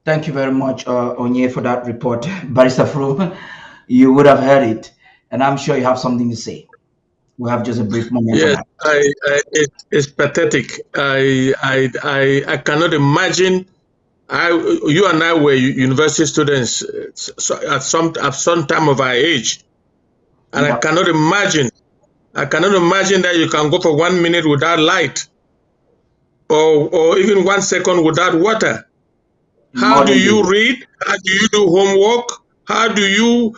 Thank you very much, Onye, for that report. Barrister Fru, you would have heard it, and I'm sure you have something to say. We have just a brief moment for Yes, that. it's pathetic. I cannot imagine. You and I were university students at some time of our age, and Yep. I cannot imagine that you can go for 1 minute without light, or even 1 second without water. How do Modern you day. read? How do you do homework? How do you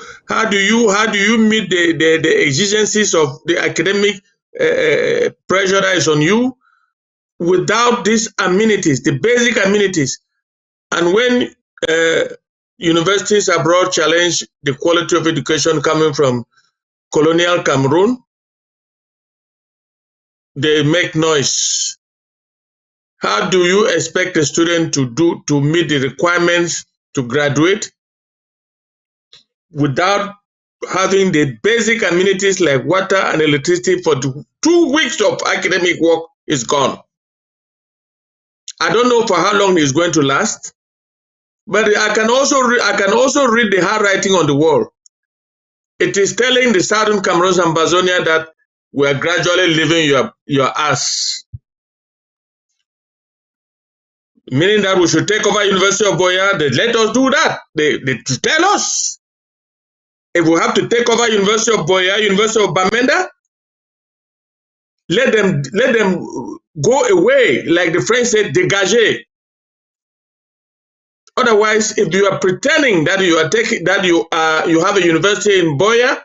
meet the exigencies of the academic pressure that is on you without these amenities, the basic amenities? And when universities abroad challenge the quality of education coming from colonial Cameroon, they make noise. How do you expect a student to meet the requirements to graduate without having the basic amenities like water and electricity for 2 weeks of academic work is gone? I don't know for how long it's going to last, but I can also read the handwriting on the wall. It is telling the Southern Cameroons and Bazonia that we are gradually leaving your ass, meaning that we should take over University of Buea. They let us do that. They tell us if we have to take over University of Buea, University of Bamenda, let them go away, like the French said, dégagez. Otherwise, if you are pretending that you have a university in Buea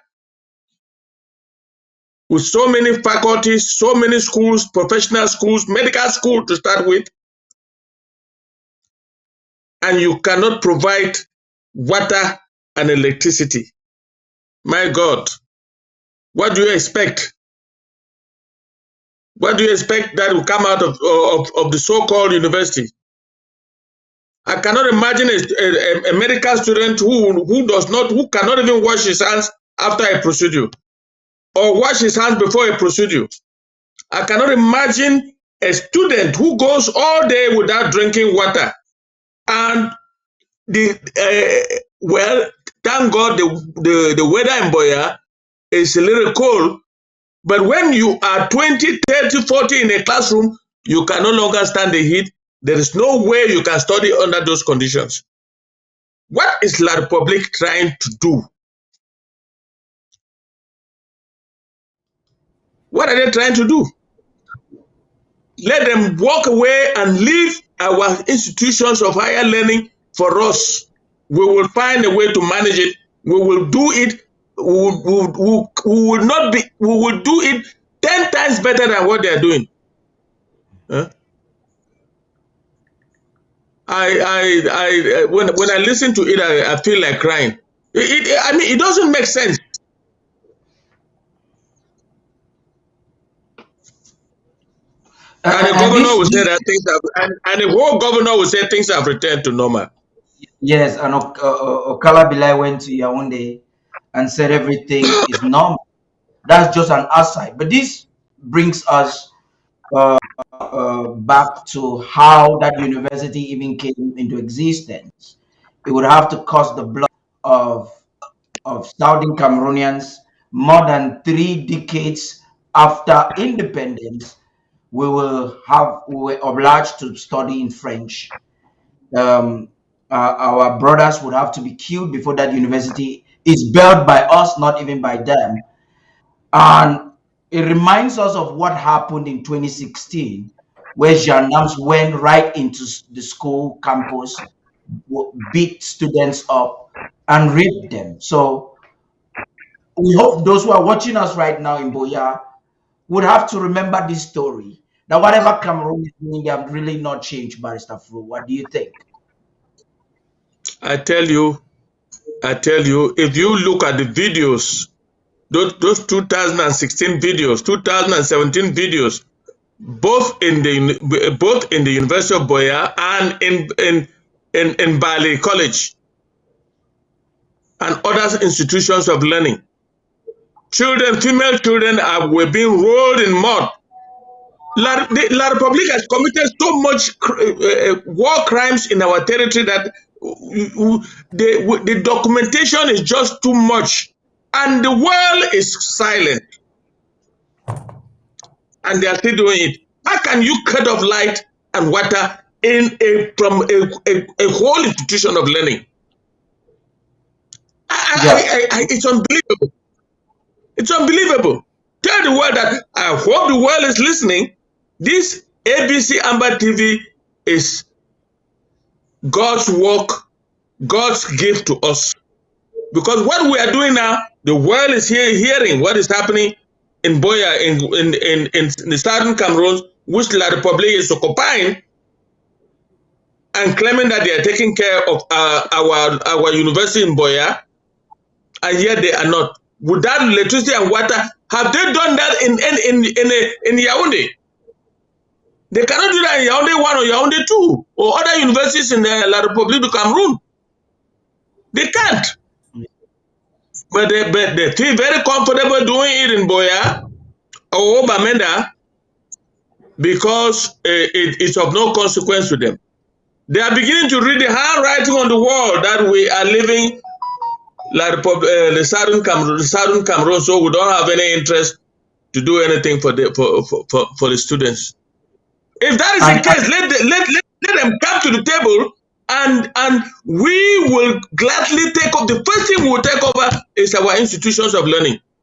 with so many faculties, so many schools, professional schools, medical school to start with, and you cannot provide water and electricity, my God, what do you expect? What do you expect that will come out of the so-called university? I cannot imagine a medical student who cannot even wash his hands after a procedure, or wash his hands before a procedure. I cannot imagine a student who goes all day without drinking water. And well, thank God the weather in Buea is a little cold, but when you are 20, 30, 40 in a classroom, you can no longer stand the heat. There is no way you can study under those conditions. What is La Republique trying to do? What are they trying to do? Let them walk away and leave our institutions of higher learning for us. We will find a way to manage it. We will do it. We will do it 10 times better than what they are doing. Huh? When I listen to it, I feel like crying. I mean, it doesn't make sense. And the And governor will say this that and the whole governor will say things have returned to normal. yes, and Okala Bilai went to Yaoundé and said everything is normal. That's just an aside. But this brings us back to how that university even came into existence. It would have to cost the blood of Southern Cameroonians more than 3 decades after independence. We were obliged to study in French. Um, our brothers would have to be killed before that university is built by us, not even by them. And it reminds us of what happened in 2016, where gendarmes went right into the school campus, beat students up, and raped them. So we hope those who are watching us right now in Boya would have to remember this story. That whatever Cameroon is doing, they have really not changed, Barrister Fru. What do you think? I tell you, if you look at the videos, those 2016 videos, 2017 videos, both in the University of Buea and in Bali College and other institutions of learning, female children were being rolled in mud La Republic has committed so much war crimes in our territory that the documentation is just too much, and the world is silent, and they are still doing it. How can you cut off light and water from a whole institution of learning? Yeah. It's unbelievable. It's unbelievable. Tell the world that I hope the world is listening. This ABC Amba TV is God's work, God's gift to us. Because what we are doing now, the world is hearing what is happening in Buea, in the southern Cameroon, which La Republic is occupying, and claiming that they are taking care of our university in Buea, and yet they are not. Without electricity and water, have they done that in Yaoundé? They cannot do that in Yaoundé 1 or Yaoundé 2 or other universities in La Republique du Cameroon. They can't. But they feel very comfortable doing it in Buea or Bamenda because it's of no consequence to them. They are beginning to read the handwriting on the wall that we are living the southern Cameroon, so we don't have any interest to do anything for the students. If that is the And case, let them come to the table, and we will gladly take up. The first thing we will take over is our institutions of learning.